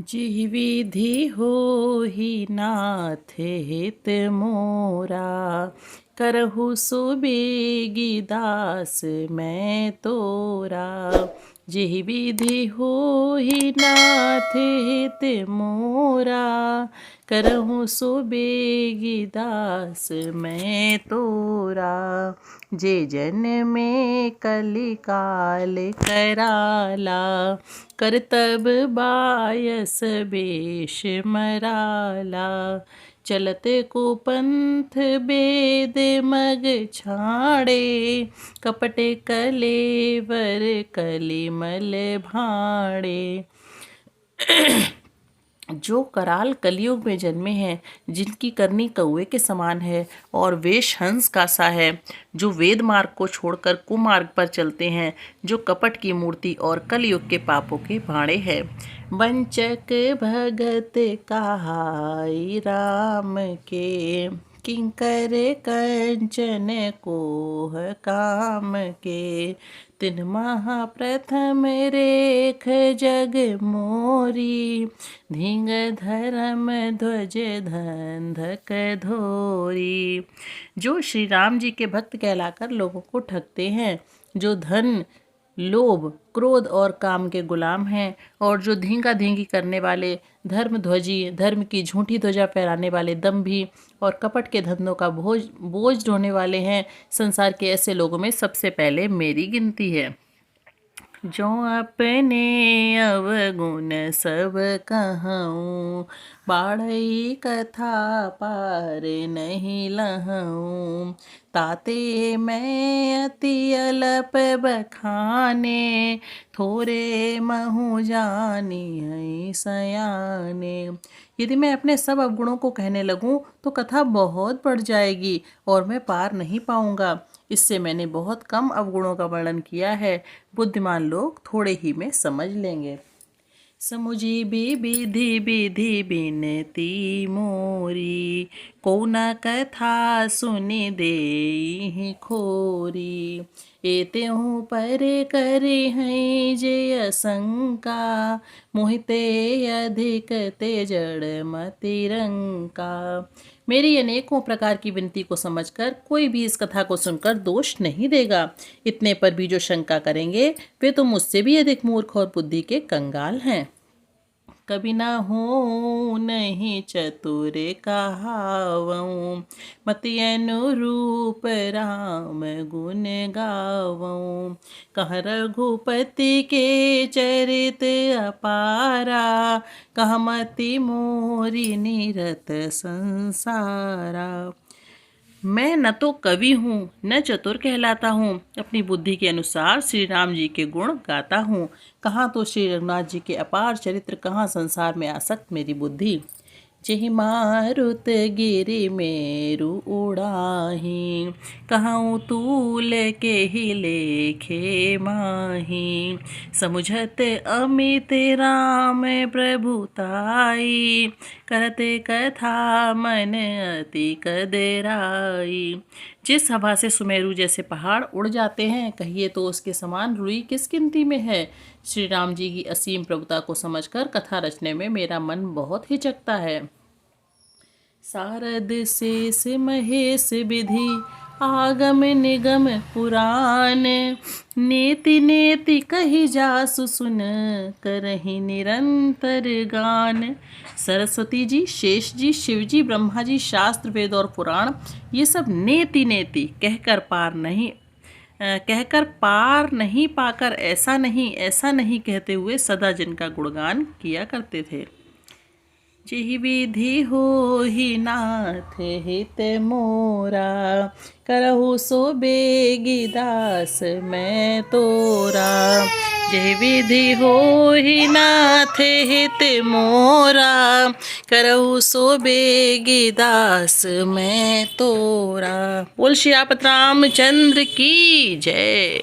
जिहि विधि होहि नाथ हित मोरा। करहु सुबेगी दास मैं तोरा। जिहि विधि होहि नाथ हित मोरा। करहु सुबेगी दास मैं तोरा। जे जन में कलिकाल कराला। करतब बायस बेश मराला। चलत कुपंथ बेद मग छाड़े। कपट कलेवर कलिमल भाड़े। जो कराल कलयुग में जन्मे हैं, जिनकी करनी कौवे के समान है और वेश हंस का सा है, जो वेद मार्ग को छोड़कर कुमार्ग पर चलते हैं, जो कपट की मूर्ति और कलयुग के पापों के भाड़े हैं। वंचक भगत कहाई राम के। किंकर कंचन कोह काम के। तिन महाप्रथम रेख जग मोरी। धिंग धर्म ध्वज धंधक धोरी। जो श्री राम जी के भक्त कहलाकर लोगों को ठगते हैं, जो धन लोभ क्रोध और काम के गुलाम हैं, और जो धींगा धींगी करने वाले, धर्म ध्वजी धर्म की झूठी ध्वजा फहराने वाले, दंभी और कपट के धंधों का बोझ ढोने वाले हैं, संसार के ऐसे लोगों में सबसे पहले मेरी गिनती है। जो अपने अवगुण सब कहूँ। बाढ़ई कथा पार नहीं लहूँ। ताते मैं अति अलप बखाने। थोरे महु जानी है सयाने। यदि मैं अपने सब अवगुणों को कहने लगूं तो कथा बहुत बढ़ जाएगी और मैं पार नहीं पाऊंगा। इससे मैंने बहुत कम अवगुणों का वर्णन किया है। बुद्धिमान लोग थोड़े ही में समझ लेंगे। समुझी विधि विधि बिनती मोरी। को न कथा सुनि देहि खोरी। एतेहु पर करे हैं जय शंका। मोहिते अधिक ते जड़ मति रंका। मेरी अनेकों प्रकार की विनती को समझकर कोई भी इस कथा को सुनकर दोष नहीं देगा। इतने पर भी जो शंका करेंगे वे तो मुझसे भी अधिक मूर्ख और बुद्धि के कंगाल हैं। कभी ना हो नहीं चतुर कहावऊँ। मति अनुरूप राम गुण गावऊँ। कह रघुपति के चरित अपारा। कह मति मोरी निरत संसारा। मैं न तो कवि हूँ न चतुर कहलाता हूँ। अपनी बुद्धि के अनुसार श्री राम जी के गुण गाता हूँ। कहाँ तो श्री रघुनाथ जी के अपार चरित्र, कहाँ संसार में आसक्त मेरी बुद्धि। जेहि मारुत गिरि मेरु उड़ाही। कहूँ तूल के ही लेखे माही। समुझत अमित राम प्रभुताई। करते कथा मन अति कदराई। जिस हवा से सुमेरु जैसे पहाड़ उड़ जाते हैं, कहिए तो उसके समान रुई किस गिनती में है। श्री राम जी की असीम प्रभुता को समझकर कथा रचने में मेरा मन बहुत हिचकता है। सारद शेष महेश विधि आगम निगम पुराण। नेति नेति कही जासु सुन करहि निरंतर गान। सरस्वती जी, शेष जी, शिव जी, ब्रह्मा जी, शास्त्र वेद और पुराण, ये सब नेति नेति कहकर पार नहीं पाकर ऐसा नहीं कहते हुए सदा जिनका गुणगान किया करते थे। जिहि विधि होहि नाथ हित मोरा। करहु सोबेगी दास मैं तोरा। जिहि विधि होहि नाथ हित मोरा। करहु सोबेगी दास मैं तोरा। बोल श्री आपत रामचंद्र की जय।